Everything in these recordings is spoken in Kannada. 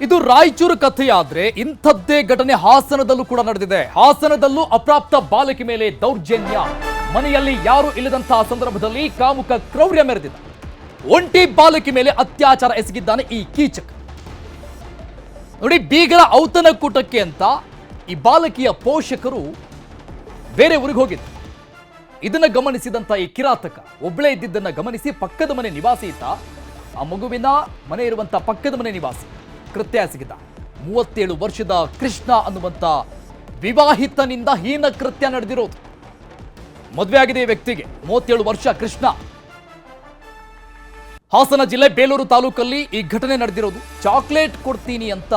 ಇದು ರಾಯಚೂರು ಕಥೆಯಾದ್ರೆ ಇಂಥದ್ದೇ ಘಟನೆ ಹಾಸನದಲ್ಲೂ ಕೂಡ ನಡೆದಿದೆ. ಹಾಸನದಲ್ಲೂ ಅಪ್ರಾಪ್ತ ಬಾಲಕಿ ಮೇಲೆ ದೌರ್ಜನ್ಯ. ಮನೆಯಲ್ಲಿ ಯಾರು ಇಲ್ಲದಂತಹ ಸಂದರ್ಭದಲ್ಲಿ ಕಾಮುಕ ಕ್ರೌರ್ಯ ಮೆರೆದಿದ್ದ. ಒಂಟಿ ಬಾಲಕಿ ಮೇಲೆ ಅತ್ಯಾಚಾರ ಎಸಗಿದ್ದಾನೆ ಈ ಕೀಚಕ. ನೋಡಿ, ಬೀಗರ ಔತಣಕೂಟಕ್ಕೆ ಅಂತ ಈ ಬಾಲಕಿಯ ಪೋಷಕರು ಬೇರೆ ಊರಿಗೆ ಹೋಗಿದ್ರು. ಇದನ್ನ ಗಮನಿಸಿದಂತ ಈ ಕಿರಾತಕ ಒಬ್ಬಳೇ ಇದ್ದಿದ್ದನ್ನ ಗಮನಿಸಿ ಪಕ್ಕದ ಮನೆ ನಿವಾಸಿ ಇದ್ದ, ಆ ಮಗುವಿನ ಮನೆ ಇರುವಂತ ಪಕ್ಕದ ಮನೆ ನಿವಾಸಿ ಕೃತ್ಯ ಎಸಗಿದ್ದ. 37 ವರ್ಷದ ಕೃಷ್ಣ ಅನ್ನುವಂತ ವಿವಾಹಿತನಿಂದ ಹೀನ ಕೃತ್ಯ ನಡೆದಿರೋದು. ಮದುವೆ ಆಗಿದೆ ಈ ವ್ಯಕ್ತಿಗೆ, 37 ವರ್ಷ ಕೃಷ್ಣ. ಹಾಸನ ಜಿಲ್ಲೆ ಬೇಲೂರು ತಾಲೂಕಲ್ಲಿ ಈ ಘಟನೆ ನಡೆದಿರೋದು. ಚಾಕ್ಲೇಟ್ ಕೊಡ್ತೀನಿ ಅಂತ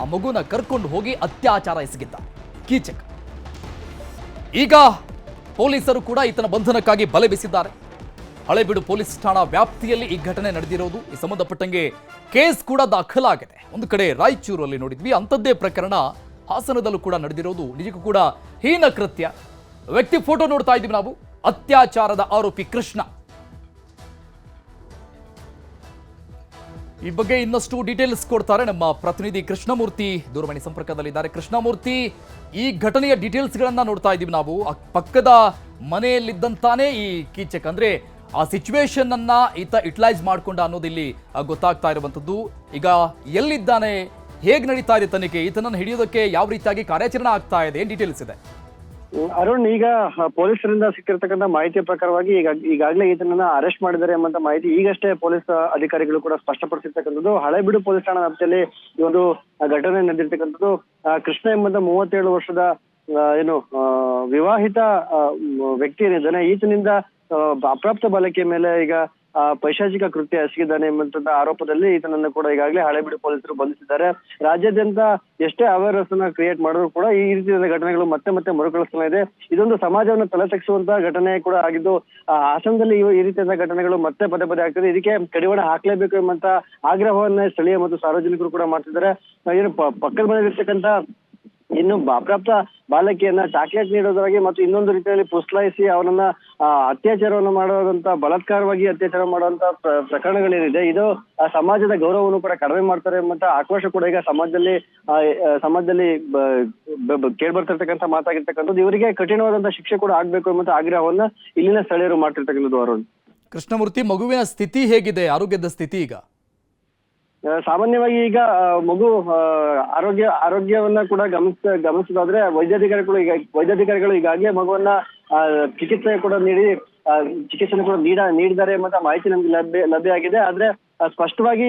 ಆ ಮಗುನ ಕರ್ಕೊಂಡು ಹೋಗಿ ಅತ್ಯಾಚಾರ ಎಸಗಿದ್ದ ಕೀಚಕ. ಈಗ ಪೊಲೀಸರು ಕೂಡ ಈತನ ಬಂಧನಕ್ಕಾಗಿ ಬಲೆ ಬೀಸಿದ್ದಾರೆ. ಹಳೆಬೀಡು ಪೊಲೀಸ್ ಠಾಣಾ ವ್ಯಾಪ್ತಿಯಲ್ಲಿ ಈ ಘಟನೆ ನಡೆದಿರೋದು. ಈ ಸಂಬಂಧಪಟ್ಟಂಗೆ ಕೇಸ್ ಕೂಡ ದಾಖಲಾಗಿದೆ. ಒಂದು ಕಡೆ ರಾಯಚೂರಲ್ಲಿ ನೋಡಿದ್ವಿ, ಅಂಥದ್ದೇ ಪ್ರಕರಣ ಹಾಸನದಲ್ಲೂ ಕೂಡ ನಡೆದಿರೋದು. ನಿಜಕ್ಕೂ ಕೂಡ ಹೀನ ಕೃತ್ಯ. ವ್ಯಕ್ತಿ ಫೋಟೋ ನೋಡ್ತಾ ಇದ್ದೀವಿ ನಾವು. ಅತ್ಯಾಚಾರದ ಆರೋಪಿ ಕೃಷ್ಣ. ಈ ಬಗ್ಗೆ ಇನ್ನಷ್ಟು ಡೀಟೇಲ್ಸ್ ಕೊಡ್ತಾರೆ ನಮ್ಮ ಪ್ರತಿನಿಧಿ ಕೃಷ್ಣಮೂರ್ತಿ ದೂರವಾಣಿ ಸಂಪರ್ಕದಲ್ಲಿದ್ದಾರೆ. ಕೃಷ್ಣಮೂರ್ತಿ, ಈ ಘಟನೆಯ ಡೀಟೇಲ್ಸ್ ಗಳನ್ನ ನೋಡ್ತಾ ಇದ್ದೀವಿ ನಾವು. ಪಕ್ಕದ ಮನೆಯಲ್ಲಿದ್ದಂತಾನೆ ಈ ಕೀಚಕ, ಅಂದ್ರೆ ಆ ಸಿಚುವೇಶನ್ ಅನ್ನ ಈತ ಯುಟಿಲೈಸ್ ಮಾಡ್ಕೊಂಡ ಅನ್ನೋದು ಇಲ್ಲಿ ಗೊತ್ತಾಗ್ತಾ ಇರುವಂತದ್ದು. ಈಗ ಎಲ್ಲಿದ್ದಾನೆ, ಹೇಗೆ ನಡೀತಾ ಇದೆ ತನಿಖೆ, ಈತನನ್ನು ಹಿಡಿಯೋದಕ್ಕೆ ಯಾವ ರೀತಿಯಾಗಿ ಕಾರ್ಯಾಚರಣೆ ಆಗ್ತಾ ಇದೆ, ಏನ್ ಡೀಟೇಲ್ಸ್ ಇದೆ? ಅರುಣ್, ಈಗ ಪೊಲೀಸರಿಂದ ಸಿಕ್ಕಿರ್ತಕ್ಕಂಥ ಮಾಹಿತಿಯ ಪ್ರಕಾರವಾಗಿ ಈಗಾಗಲೇ ಈತನನ್ನ ಅರೆಸ್ಟ್ ಮಾಡಿದ್ದಾರೆ ಎಂಬಂತ ಮಾಹಿತಿ ಈಗಷ್ಟೇ ಪೊಲೀಸ್ ಅಧಿಕಾರಿಗಳು ಕೂಡ ಸ್ಪಷ್ಟಪಡಿಸಿರ್ತಕ್ಕಂಥದ್ದು. ಹಳೆಬೀಡು ಪೊಲೀಸ್ ಠಾಣಾ ವ್ಯಾಪ್ತಿಯಲ್ಲಿ ಈ ಒಂದು ಘಟನೆ ನಡೆದಿರ್ತಕ್ಕಂಥದ್ದು. ಕೃಷ್ಣ ಎಂಬಂತ 37 ವರ್ಷದ ವಿವಾಹಿತ ವ್ಯಕ್ತಿ ಏನಿದ್ದಾನೆ, ಈತನಿಂದ ಅಪ್ರಾಪ್ತ ಬಾಲಕಿಯ ಮೇಲೆ ಈಗ ಪೈಶಾಚಿಕ ಕೃತ್ಯ ಎಸಗಿದ್ದಾನೆ ಎಂಬಂತ ಆರೋಪದಲ್ಲಿ ಈತನನ್ನು ಕೂಡ ಈಗಾಗಲೇ ಹಳೆಬೀಡು ಪೊಲೀಸರು ಬಂಧಿಸಿದ್ದಾರೆ. ರಾಜ್ಯಾದ್ಯಂತ ಎಷ್ಟೇ ಅವೇರ್ನೆಸ್ ಅನ್ನ ಕ್ರಿಯೇಟ್ ಮಾಡಿದ್ರು ಕೂಡ ಈ ರೀತಿಯಾದ ಘಟನೆಗಳು ಮತ್ತೆ ಮತ್ತೆ ಮರುಕಳಿಸ್ತಾ ಇದೆ. ಇದೊಂದು ಸಮಾಜವನ್ನು ತಲೆ ತಗ್ಗಿಸುವಂತಹ ಘಟನೆ ಕೂಡ ಆಗಿದ್ದು, ಹಾಸನದಲ್ಲಿ ಈ ರೀತಿಯಾದ ಘಟನೆಗಳು ಮತ್ತೆ ಪದೇ ಪದೇ ಆಗ್ತದೆ. ಇದಕ್ಕೆ ಕಡಿವಾಣ ಹಾಕ್ಲೇಬೇಕು ಎಂಬಂತ ಆಗ್ರಹವನ್ನ ಸ್ಥಳೀಯ ಮತ್ತು ಸಾರ್ವಜನಿಕರು ಕೂಡ ಮಾಡ್ತಿದ್ದಾರೆ. ಏನು ಪಕ್ಕದ ಮನೆಯಲ್ಲಿರ್ತಕ್ಕಂಥ ಇನ್ನು ಅಪ್ರಾಪ್ತ ಬಾಲಕಿಯನ್ನ ಚಾಕ್ಲೇಟ್ ನೀಡೋದಾಗಿ ಮತ್ತು ಇನ್ನೊಂದು ರೀತಿಯಲ್ಲಿ ಪುಸ್ಲಾಯಿಸಿ ಅವನನ್ನ ಅತ್ಯಾಚಾರವನ್ನು ಮಾಡುವಂತ, ಬಲಾತ್ಕಾರವಾಗಿ ಅತ್ಯಾಚಾರ ಮಾಡುವಂತ ಪ್ರಕರಣಗಳೇನಿದೆ, ಇದು ಸಮಾಜದ ಗೌರವವನ್ನು ಕೂಡ ಕಡಿಮೆ ಮಾಡ್ತಾರೆ ಎಂಬಂತ ಆಕ್ರೋಶ ಕೂಡ ಈಗ ಸಮಾಜದಲ್ಲಿ ಕೇಳ್ಬರ್ತಿರ್ತಕ್ಕಂಥ ಮಾತಾಗಿರ್ತಕ್ಕಂಥದ್ದು. ಇವರಿಗೆ ಕಠಿಣವಾದಂತಹ ಶಿಕ್ಷೆ ಕೂಡ ಆಗ್ಬೇಕು ಎಂಬಂತ ಆಗ್ರಹವನ್ನ ಇಲ್ಲಿನ ಸ್ಥಳೀಯರು ಮಾಡ್ತಿರ್ತಕ್ಕಂಥದ್ದು. ಅರುಣ್, ಕೃಷ್ಣಮೂರ್ತಿ, ಮಗುವಿನ ಸ್ಥಿತಿ ಹೇಗಿದೆ, ಆರೋಗ್ಯದ ಸ್ಥಿತಿ ಈಗ? ಸಾಮಾನ್ಯವಾಗಿ ಈಗ ಮಗು ಆರೋಗ್ಯವನ್ನ ಕೂಡ ಗಮನಿಸೋದಾದ್ರೆ ವೈದ್ಯಾಧಿಕಾರಿಗಳು ಈಗಾಗಲೇ ಮಗುವನ್ನ ಚಿಕಿತ್ಸೆ ಕೂಡ ನೀಡಿದ್ದಾರೆ ಎಂಬ ಮಾಹಿತಿ ನಮ್ಗೆ ಲಭ್ಯ ಆಗಿದೆ. ಆದ್ರೆ ಸ್ಪಷ್ಟವಾಗಿ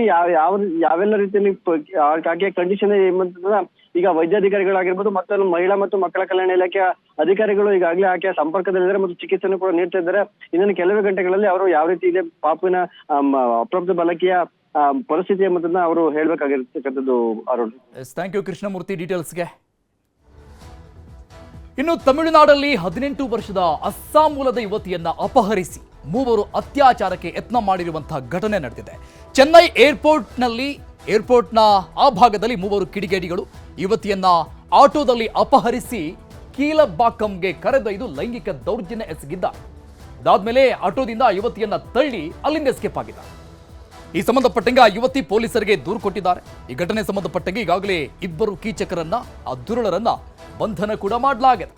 ಯಾವೆಲ್ಲ ರೀತಿಯಲ್ಲಿ ಆಕೆಯ ಕಂಡೀಷನ್ ಎಂಬಂತ ಈಗ ವೈದ್ಯಾಧಿಕಾರಿಗಳಾಗಿರ್ಬೋದು ಮತ್ತು ಮಹಿಳಾ ಮತ್ತು ಮಕ್ಕಳ ಕಲ್ಯಾಣ ಇಲಾಖೆಯ ಅಧಿಕಾರಿಗಳು ಈಗಾಗಲೇ ಆಕೆಯ ಸಂಪರ್ಕದಲ್ಲಿದ್ದಾರೆ ಮತ್ತು ಚಿಕಿತ್ಸೆಯನ್ನು ಕೂಡ ನೀಡ್ತಾ ಇದ್ದಾರೆ. ಇನ್ನೊಂದು ಕೆಲವೇ ಗಂಟೆಗಳಲ್ಲಿ ಅವರು ಯಾವ ರೀತಿ ಇದೆ ಪಾಪುವಿನ ಅಪ್ರಾಪ್ತ ಬಾಲಕಿಯ ಪರಿಸ್ಥಿತಿ ಎಂಬುದನ್ನ ಅವರು ಹೇಳ್ಬೇಕಾಗಿರ್ತಕ್ಕಂಥದ್ದು. ಅರುಣ್, ಥ್ಯಾಂಕ್ ಯು ಕೃಷ್ಣಮೂರ್ತಿ ಡೀಟೇಲ್ಸ್ಗೆ. ಇನ್ನು ತಮಿಳುನಾಡಲ್ಲಿ 18 ವರ್ಷದ ಅಸ್ಸಾಂ ಮೂಲದ ಯುವತಿಯನ್ನ ಅಪಹರಿಸಿ 3 ಅತ್ಯಾಚಾರಕ್ಕೆ ಯತ್ನ ಮಾಡಿರುವಂತಹ ಘಟನೆ ನಡೆದಿದೆ. ಚೆನ್ನೈ ಏರ್ಪೋರ್ಟ್ನ ಆ ಭಾಗದಲ್ಲಿ 3 ಕಿಡಿಗೇಡಿಗಳು ಯುವತಿಯನ್ನ ಆಟೋದಲ್ಲಿ ಅಪಹರಿಸಿ ಕೀಲಬಾಕಂಗೆ ಕರೆದೊಯ್ದು ಲೈಂಗಿಕ ದೌರ್ಜನ್ಯ ಎಸಗಿದ್ದ. ಅದಾದ್ಮೇಲೆ ಆಟೋದಿಂದ ಯುವತಿಯನ್ನ ತಳ್ಳಿ ಅಲ್ಲಿಂದ ಎಸ್ಕೇಪ್ ಆಗಿದ್ದ. ಈ ಸಂಬಂಧಪಟ್ಟಂಗೆ ಆ ಯುವತಿ ಪೊಲೀಸರಿಗೆ ದೂರು ಕೊಟ್ಟಿದ್ದಾರೆ. ಈ ಘಟನೆ ಸಂಬಂಧಪಟ್ಟಂಗೆ ಈಗಾಗಲೇ 2 ಕೀಚಕರನ್ನ, ಆ ದುರುಳರನ್ನ ಬಂಧನ ಕೂಡ ಮಾಡಲಾಗಿದೆ.